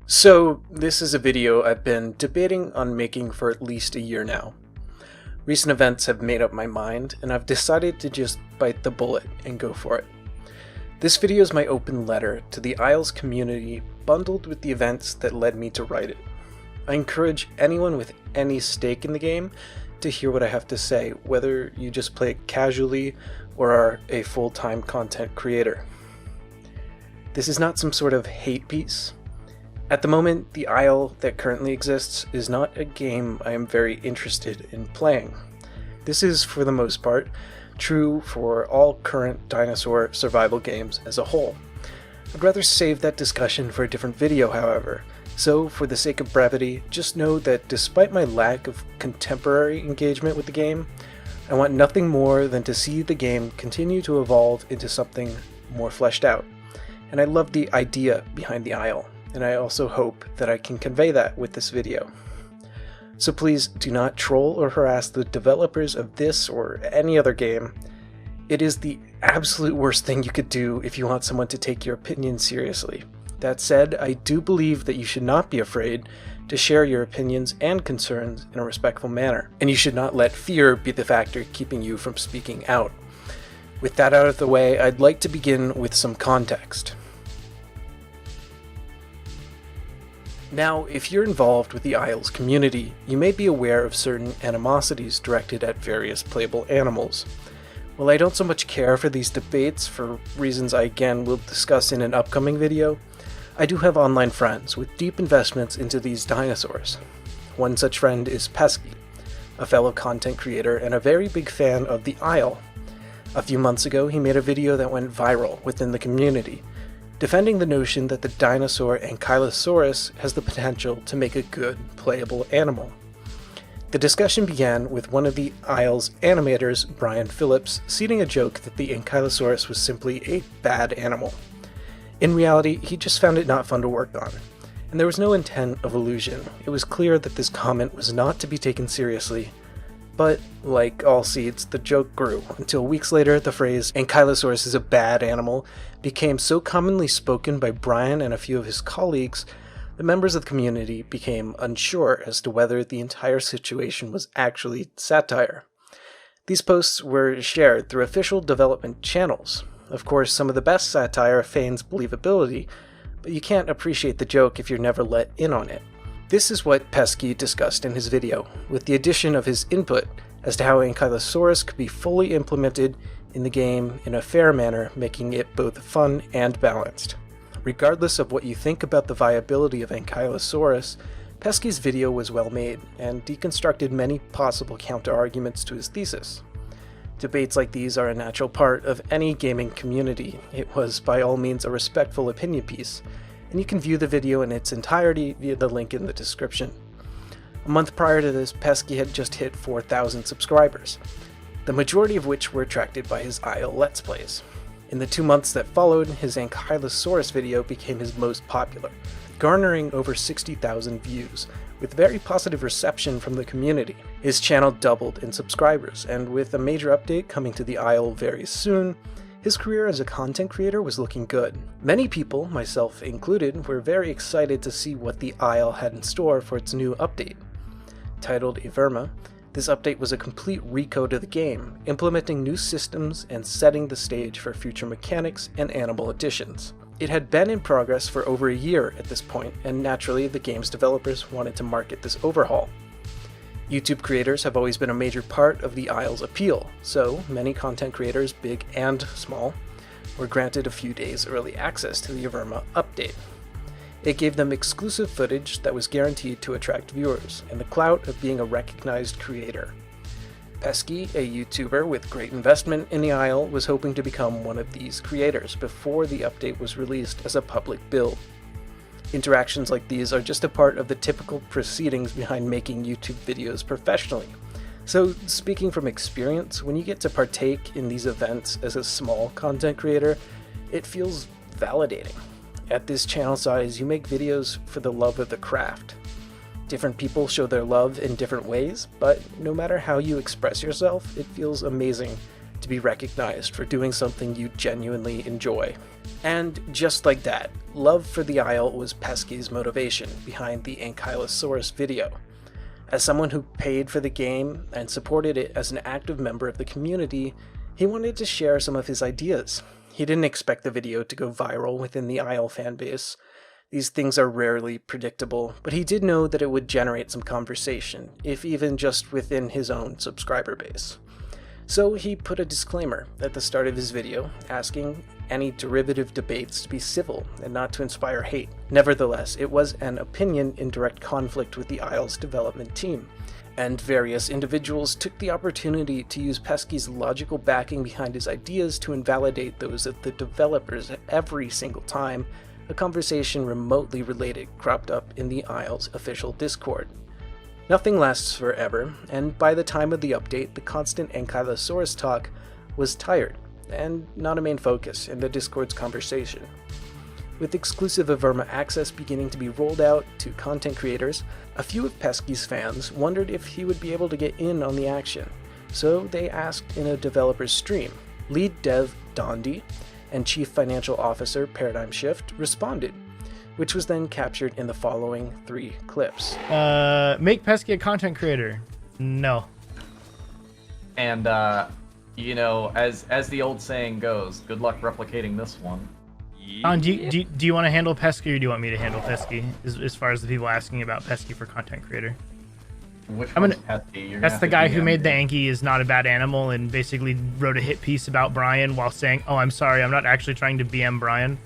So, this is a video I've been debating on making for at least a year now. Recent events have made up my mind, and I've decided to just bite the bullet and go for it. This video is my open letter to the Isles community, bundled with the events that led me to write it. I encourage anyone with any stake in the game to hear what I have to say, whether you just play it casually or are a full-time content creator. This is not some sort of hate piece. At the moment, the Isle that currently exists is not a game I am very interested in playing. This is, for the most part, true for all current dinosaur survival games as a whole. I'd rather save that discussion for a different video, however, so for the sake of brevity, just know that despite my lack of contemporary engagement with the game, I want nothing more than to see the game continue to evolve into something more fleshed out. And I love the idea behind the Isle, and I also hope that I can convey that with this video. So please do not troll or harass the developers of this or any other game. It is the absolute worst thing you could do if you want someone to take your opinion seriously. That said, I do believe that you should not be afraid to share your opinions and concerns in a respectful manner, and you should not let fear be the factor keeping you from speaking out. With that out of the way, I'd like to begin with some context. Now, if you're involved with the Isles community, you may be aware of certain animosities directed at various playable animals. While I don't so much care for these debates for reasons I again will discuss in an upcoming video, I do have online friends with deep investments into these dinosaurs. One such friend is Pesky, a fellow content creator and a very big fan of the Isle. A few months ago, he made a video that went viral within the community, defending the notion that the dinosaur Ankylosaurus has the potential to make a good, playable animal. The discussion began with one of the Isle's animators, Brian Phillips, seeding a joke that the Ankylosaurus was simply a bad animal. In reality, he just found it not fun to work on, and there was no intent of illusion. It was clear that this comment was not to be taken seriously, but, like all seeds, the joke grew, until weeks later the phrase, "Ankylosaurus is a bad animal," became so commonly spoken by Brian and a few of his colleagues, the members of the community became unsure as to whether the entire situation was actually satire. These posts were shared through official development channels. Of course, some of the best satire feigns believability, but you can't appreciate the joke if you're never let in on it. This is what Pesky discussed in his video, with the addition of his input as to how Ankylosaurus could be fully implemented in the game in a fair manner, making it both fun and balanced. Regardless of what you think about the viability of Ankylosaurus, Pesky's video was well made, and deconstructed many possible counter-arguments to his thesis. Debates like these are a natural part of any gaming community. It was by all means a respectful opinion piece, and you can view the video in its entirety via the link in the description. A month prior to this, Pesky had just hit 4,000 subscribers, the majority of which were attracted by his Isle Let's Plays. In the 2 months that followed, his Ankylosaurus video became his most popular, garnering over 60,000 views, with very positive reception from the community. His channel doubled in subscribers, and with a major update coming to the Isle very soon, his career as a content creator was looking good. Many people, myself included, were very excited to see what the Isle had in store for its new update. Titled Everma, this update was a complete recode of the game, implementing new systems and setting the stage for future mechanics and animal additions. It had been in progress for over a year at this point, and naturally the game's developers wanted to market this overhaul. YouTube creators have always been a major part of the Isle's appeal, so many content creators, big and small, were granted a few days early access to the Everma update. It gave them exclusive footage that was guaranteed to attract viewers, and the clout of being a recognized creator. Pesky, a YouTuber with great investment in the Isle, was hoping to become one of these creators before the update was released as a public build. Interactions like these are just a part of the typical proceedings behind making YouTube videos professionally. So, speaking from experience, when you get to partake in these events as a small content creator, it feels validating. At this channel size, you make videos for the love of the craft. Different people show their love in different ways, but no matter how you express yourself, it feels amazing to be recognized for doing something you genuinely enjoy. And just like that, love for the Isle was Pesky's motivation behind the Ankylosaurus video. As someone who paid for the game and supported it as an active member of the community, he wanted to share some of his ideas. He didn't expect the video to go viral within the Isle fanbase. These things are rarely predictable, but he did know that it would generate some conversation, if even just within his own subscriber base. So he put a disclaimer at the start of his video, asking any derivative debates to be civil and not to inspire hate. Nevertheless, it was an opinion in direct conflict with the Isle's development team, and various individuals took the opportunity to use Pesky's logical backing behind his ideas to invalidate those of the developers every single time a conversation remotely related cropped up in the Isle's official Discord. Nothing lasts forever, and by the time of the update, the constant Ankylosaurus talk was tired, and not a main focus in the Discord's conversation. With exclusive Averma access beginning to be rolled out to content creators, a few of Pesky's fans wondered if he would be able to get in on the action, so they asked in a developer's stream. Lead dev Dondi and Chief Financial Officer ParadymShift responded, which was then captured in the following 3 clips. Make Pesky a content creator. No. And, you know, as the old saying goes, good luck replicating this one. Do you want to handle Pesky, or do you want me to handle Pesky, as far as the people asking about Pesky for content creator? Which one's Pesky? That's the guy who made the Anky is not a bad animal and basically wrote a hit piece about Brian while saying, oh, I'm sorry, I'm not actually trying to BM Brian.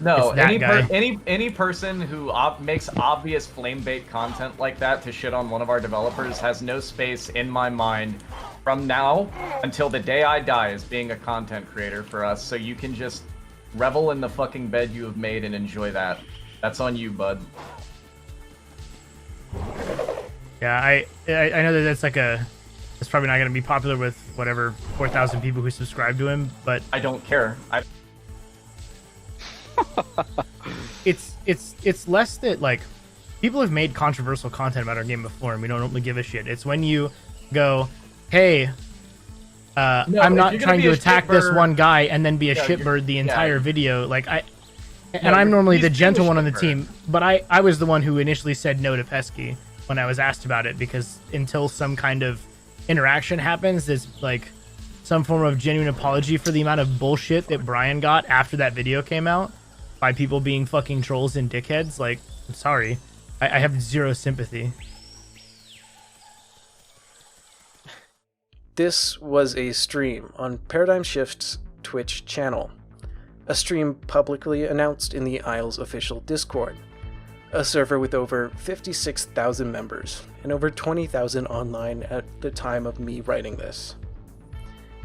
No, any person who makes obvious flame bait content like that to shit on one of our developers has no space in my mind from now until the day I die as being a content creator for us. So you can just revel in the fucking bed you have made and enjoy that. That's on you, bud. Yeah, I know that that's probably not going to be popular with whatever 4,000 people who subscribe to him, but I don't care. It's less that, like, people have made controversial content about our game before and we don't normally give a shit. It's when you go, hey, I'm not trying to attack this one guy and then be a shitbird the entire video. Like, I'm normally the gentle one on the team, but I was the one who initially said no to Pesky when I was asked about it, because until some kind of interaction happens, there's like some form of genuine apology for the amount of bullshit that Brian got after that video came out by people being fucking trolls and dickheads. Like, I'm sorry. I have zero sympathy. This was a stream on ParadymShift's Twitch channel, a stream publicly announced in the Isle's official Discord, a server with over 56,000 members and over 20,000 online at the time of me writing this.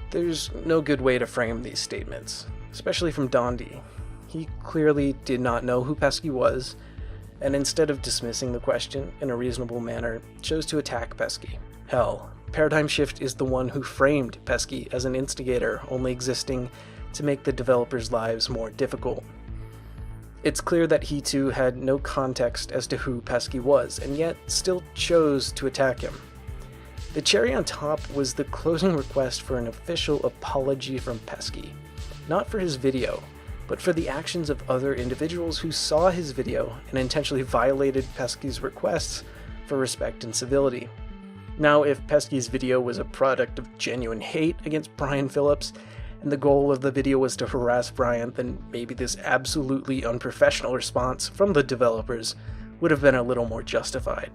There's no good way to frame these statements, especially from Dondi. He clearly did not know who Pesky was, and instead of dismissing the question in a reasonable manner, chose to attack Pesky. Hell, ParadymShift is the one who framed Pesky as an instigator only existing to make the developers' lives more difficult. It's clear that he too had no context as to who Pesky was, and yet still chose to attack him. The cherry on top was the closing request for an official apology from Pesky, not for his video, but for the actions of other individuals who saw his video and intentionally violated Pesky's requests for respect and civility. Now, if Pesky's video was a product of genuine hate against Brian Phillips, and the goal of the video was to harass Brian, then maybe this absolutely unprofessional response from the developers would have been a little more justified.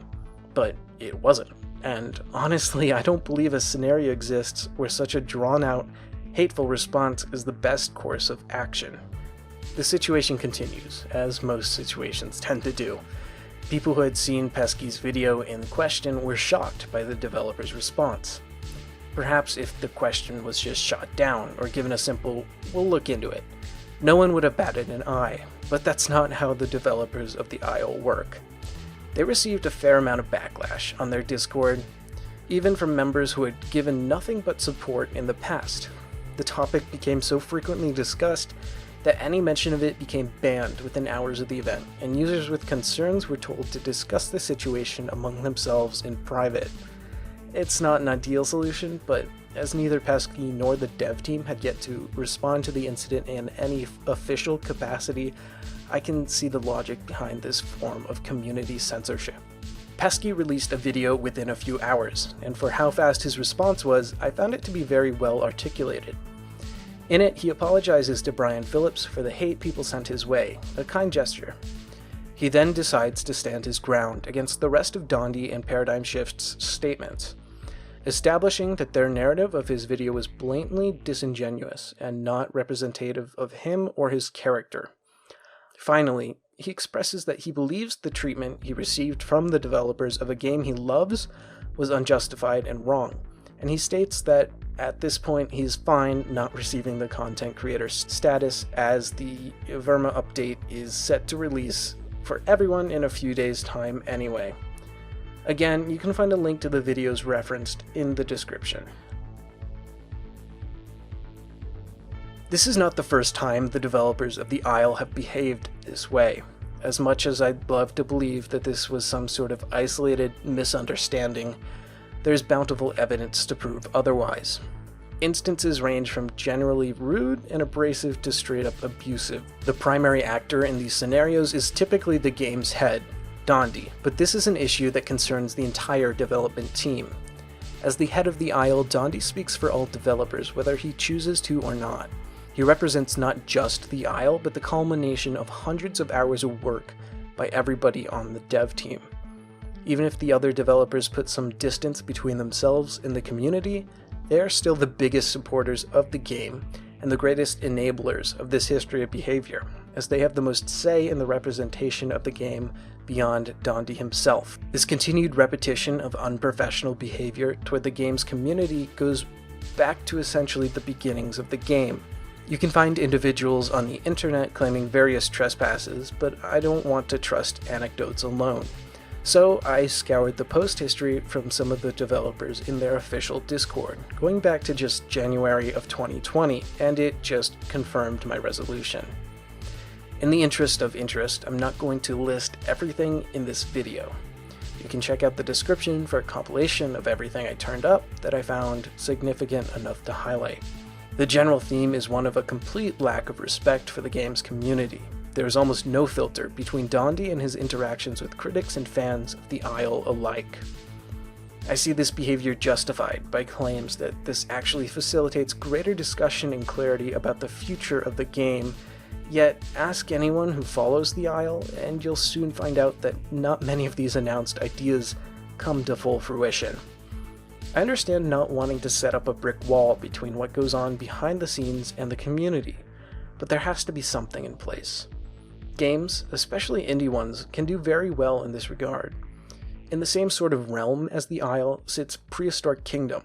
But it wasn't. And honestly, I don't believe a scenario exists where such a drawn-out, hateful response is the best course of action. The situation continues, as most situations tend to do. People who had seen Pesky's video in question were shocked by the developer's response. Perhaps if the question was just shot down or given a simple, "we'll look into it," no one would have batted an eye, but that's not how the developers of the Isle work. They received a fair amount of backlash on their Discord, even from members who had given nothing but support in the past. The topic became so frequently discussed that any mention of it became banned within hours of the event, and users with concerns were told to discuss the situation among themselves in private. It's not an ideal solution, but as neither Pesky nor the dev team had yet to respond to the incident in any official capacity, I can see the logic behind this form of community censorship. Pesky released a video within a few hours, and for how fast his response was, I found it to be very well articulated. In it, he apologizes to Brian Phillips for the hate people sent his way, a kind gesture. He then decides to stand his ground against the rest of Dondi and ParadymShift's statements, establishing that their narrative of his video was blatantly disingenuous and not representative of him or his character. Finally, he expresses that he believes the treatment he received from the developers of a game he loves was unjustified and wrong, and he states that at this point he's fine not receiving the content creator status, as the Verma update is set to release for everyone in a few days' time anyway. Again, you can find a link to the videos referenced in the description. This is not the first time the developers of the Isle have behaved this way. As much as I'd love to believe that this was some sort of isolated misunderstanding, there's bountiful evidence to prove otherwise. Instances range from generally rude and abrasive to straight up abusive. The primary actor in these scenarios is typically the game's head, Dondi, but this is an issue that concerns the entire development team. As the head of the Isle, Dondi speaks for all developers, whether he chooses to or not. He represents not just the Isle, but the culmination of hundreds of hours of work by everybody on the dev team. Even if the other developers put some distance between themselves and the community, they are still the biggest supporters of the game and the greatest enablers of this history of behavior, as they have the most say in the representation of the game beyond Dondi himself. This continued repetition of unprofessional behavior toward the game's community goes back to essentially the beginnings of the game. You can find individuals on the internet claiming various trespasses, but I don't want to trust anecdotes alone. So I scoured the post history from some of the developers in their official Discord, going back to just January of 2020, and it just confirmed my resolution. In the interest of interest, I'm not going to list everything in this video. You can check out the description for a compilation of everything I turned up that I found significant enough to highlight. The general theme is one of a complete lack of respect for the game's community. There is almost no filter between Dondi and his interactions with critics and fans of the Isle alike. I see this behavior justified by claims that this actually facilitates greater discussion and clarity about the future of the game, yet ask anyone who follows the Isle and you'll soon find out that not many of these announced ideas come to full fruition. I understand not wanting to set up a brick wall between what goes on behind the scenes and the community, but there has to be something in place. Games, especially indie ones, can do very well in this regard. In the same sort of realm as the Isle sits Prehistoric Kingdom,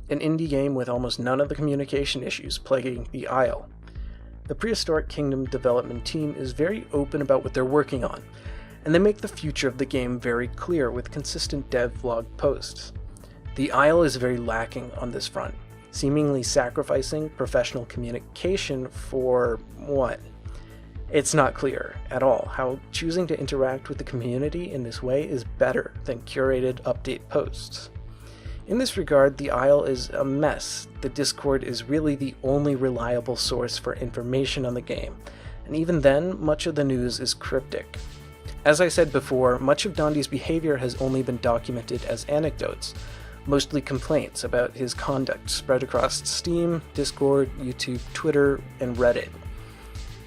an indie game with almost none of the communication issues plaguing the Isle. The Prehistoric Kingdom development team is very open about what they're working on, and they make the future of the game very clear with consistent dev vlog posts. The Isle is very lacking on this front, seemingly sacrificing professional communication for what? It's not clear at all how choosing to interact with the community in this way is better than curated update posts. In this regard, the Isle is a mess. The Discord is really the only reliable source for information on the game, and even then, much of the news is cryptic. As I said before, much of Dondi's behavior has only been documented as anecdotes, mostly complaints about his conduct spread across Steam, Discord, YouTube, Twitter, and Reddit.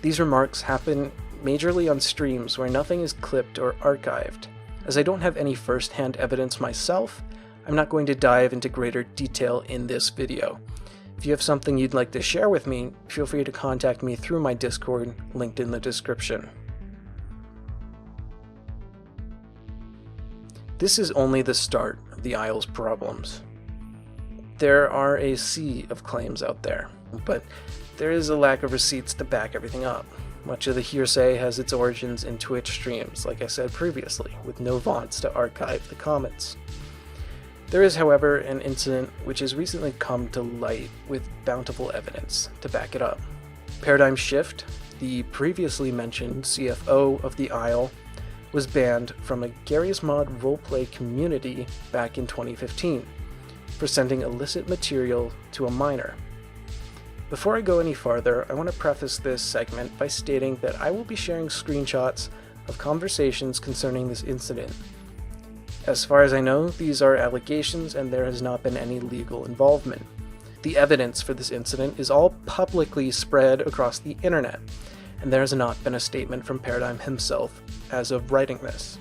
These remarks happen majorly on streams where nothing is clipped or archived. As I don't have any first-hand evidence myself, I'm not going to dive into greater detail in this video. If you have something you'd like to share with me, feel free to contact me through my Discord, linked in the description. This is only the start of the Isle's problems. There are a sea of claims out there, but there is a lack of receipts to back everything up. Much of the hearsay has its origins in Twitch streams, like I said previously, with no vaults to archive the comments. There is, however, an incident which has recently come to light with bountiful evidence to back it up. ParadymShift, the previously mentioned CFO of the Isle, was banned from a Garry's Mod roleplay community back in 2015. for sending illicit material to a minor. Before I go any farther, I want to preface this segment by stating that I will be sharing screenshots of conversations concerning this incident. As far as I know, these are allegations and there has not been any legal involvement. The evidence for this incident is all publicly spread across the internet, and there has not been a statement from Paradigm himself as of writing this.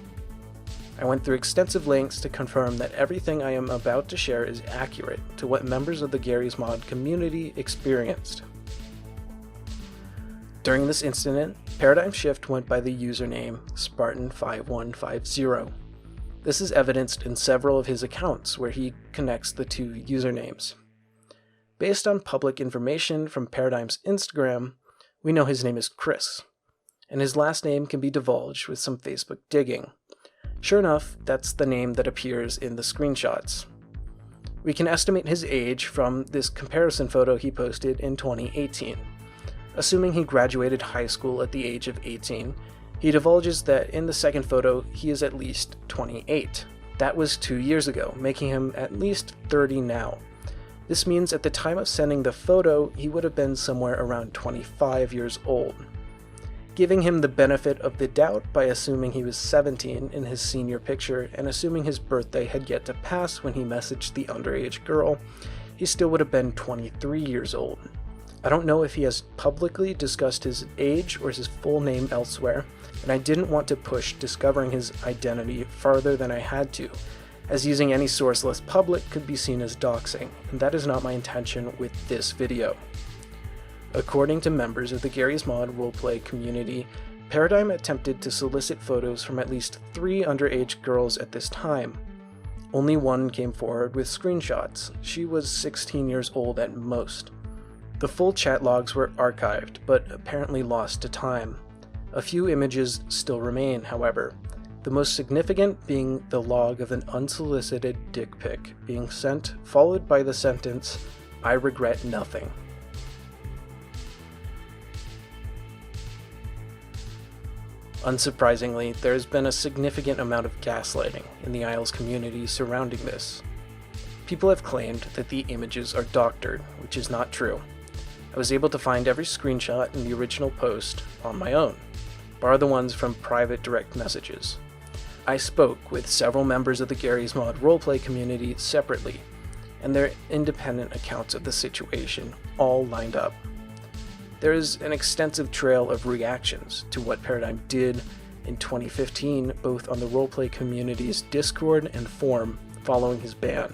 I went through extensive lengths to confirm that everything I am about to share is accurate to what members of the Garry's Mod community experienced. During this incident, ParadymShift went by the username Spartan5150. This is evidenced in several of his accounts where he connects the two usernames. Based on public information from Paradym's Instagram, we know his name is Chris, and his last name can be divulged with some Facebook digging. Sure enough, that's the name that appears in the screenshots. We can estimate his age from this comparison photo he posted in 2018. Assuming he graduated high school at the age of 18, he divulges that in the second photo he is at least 28. That was 2 years ago, making him at least 30 now. This means at the time of sending the photo, he would have been somewhere around 25 years old. Giving him the benefit of the doubt by assuming he was 17 in his senior picture and assuming his birthday had yet to pass when he messaged the underage girl, he still would have been 23 years old. I don't know if he has publicly discussed his age or his full name elsewhere, and I didn't want to push discovering his identity farther than I had to, as using any source less public could be seen as doxing, and that is not my intention with this video. According to members of the Garry's Mod roleplay community, Paradym attempted to solicit photos from at least 3 underage girls at this time. Only one came forward with screenshots. She was 16 years old at most. The full chat logs were archived, but apparently lost to time. A few images still remain, however, the most significant being the log of an unsolicited dick pic being sent, followed by the sentence, "I regret nothing." Unsurprisingly, there has been a significant amount of gaslighting in the Isles community surrounding this. People have claimed that the images are doctored, which is not true. I was able to find every screenshot in the original post on my own, bar the ones from private direct messages. I spoke with several members of the Garry's Mod roleplay community separately, and their independent accounts of the situation all lined up. There is an extensive trail of reactions to what Paradym did in 2015, both on the roleplay community's Discord and forum following his ban.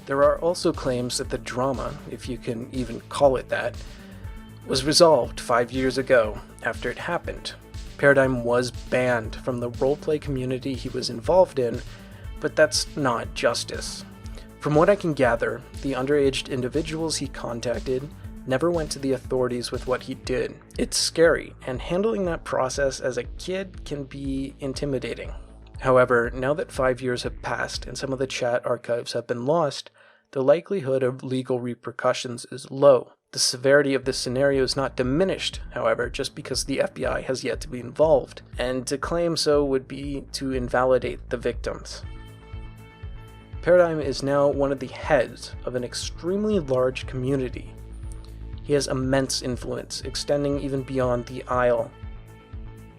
There are also claims that the drama, if you can even call it that, was resolved 5 years ago after it happened. Paradym was banned from the roleplay community he was involved in, but that's not justice. From what I can gather, the underage individuals he contacted never went to the authorities with what he did. It's scary, and handling that process as a kid can be intimidating. However, now that 5 years have passed and some of the chat archives have been lost, the likelihood of legal repercussions is low. The severity of this scenario is not diminished, however, just because the FBI has yet to be involved, and to claim so would be to invalidate the victims. Paradym is now one of the heads of an extremely large community. He has immense influence, extending even beyond the Isle.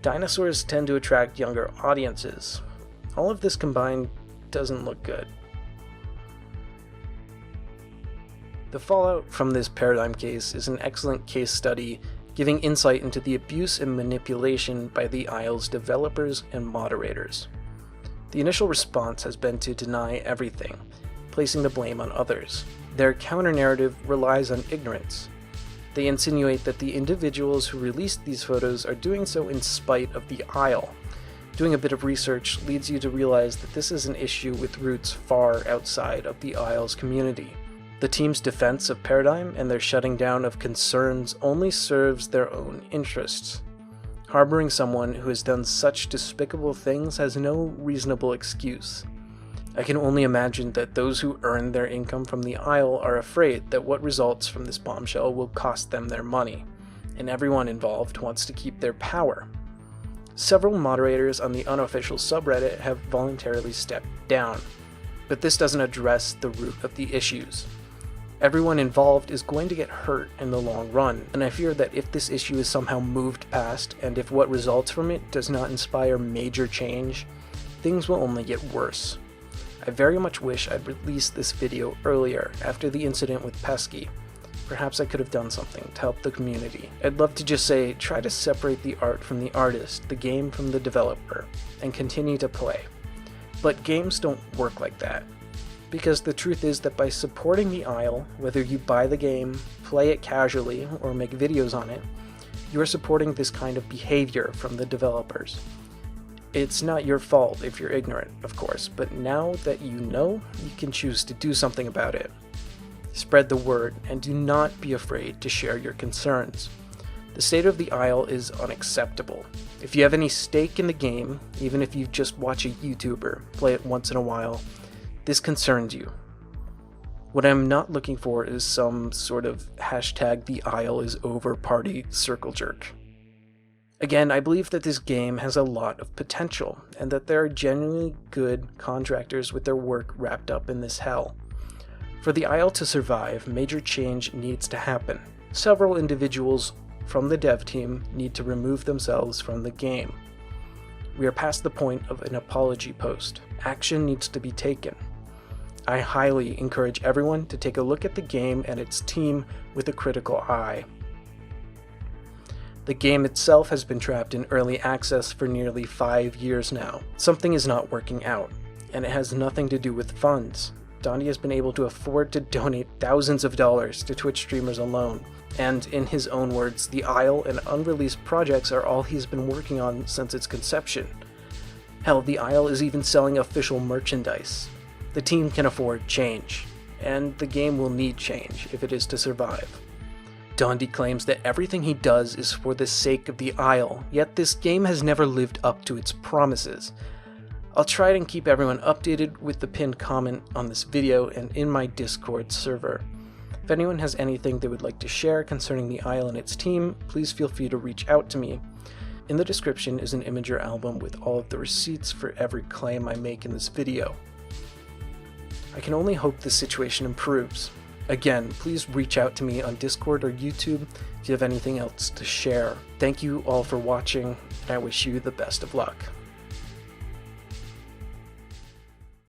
Dinosaurs tend to attract younger audiences. All of this combined doesn't look good. The fallout from this Paradym case is an excellent case study giving insight into the abuse and manipulation by the Isle's developers and moderators. The initial response has been to deny everything, placing the blame on others. Their counter-narrative relies on ignorance. They insinuate that the individuals who released these photos are doing so in spite of the Isle. Doing a bit of research leads you to realize that this is an issue with roots far outside of the Isle's community. The team's defense of Paradym and their shutting down of concerns only serves their own interests. Harboring someone who has done such despicable things has no reasonable excuse. I can only imagine that those who earn their income from the Isle are afraid that what results from this bombshell will cost them their money, and everyone involved wants to keep their power. Several moderators on the unofficial subreddit have voluntarily stepped down. But this doesn't address the root of the issues. Everyone involved is going to get hurt in the long run, and I fear that if this issue is somehow moved past, and if what results from it does not inspire major change, things will only get worse. I very much wish I'd released this video earlier, after the incident with Pesky. Perhaps I could have done something to help the community. I'd love to just say, try to separate the art from the artist, the game from the developer, and continue to play. But games don't work like that. Because the truth is that by supporting the Isle, whether you buy the game, play it casually, or make videos on it, you are supporting this kind of behavior from the developers. It's not your fault if you're ignorant, of course, but now that you know, you can choose to do something about it. Spread the word, and do not be afraid to share your concerns. The state of the Isle is unacceptable. If you have any stake in the game, even if you just watch a YouTuber play it once in a while, this concerns you. What I'm not looking for is some sort of hashtag the Isle is over party circle jerk. Again, I believe that this game has a lot of potential, and that there are genuinely good contractors with their work wrapped up in this hell. For the Isle to survive, major change needs to happen. Several individuals from the dev team need to remove themselves from the game. We are past the point of an apology post. Action needs to be taken. I highly encourage everyone to take a look at the game and its team with a critical eye. The game itself has been trapped in early access for nearly 5 years now. Something is not working out, and it has nothing to do with funds. Dondi has been able to afford to donate thousands of dollars to Twitch streamers alone, and in his own words, the Isle and unreleased projects are all he's been working on since its conception. Hell, the Isle is even selling official merchandise. The team can afford change, and the game will need change if it is to survive. Dondi claims that everything he does is for the sake of the Isle, yet this game has never lived up to its promises. I'll try and keep everyone updated with the pinned comment on this video and in my Discord server. If anyone has anything they would like to share concerning the Isle and its team, please feel free to reach out to me. In the description is an Imgur album with all of the receipts for every claim I make in this video. I can only hope this situation improves. Again, please reach out to me on Discord or YouTube if you have anything else to share. Thank you all for watching, and I wish you the best of luck.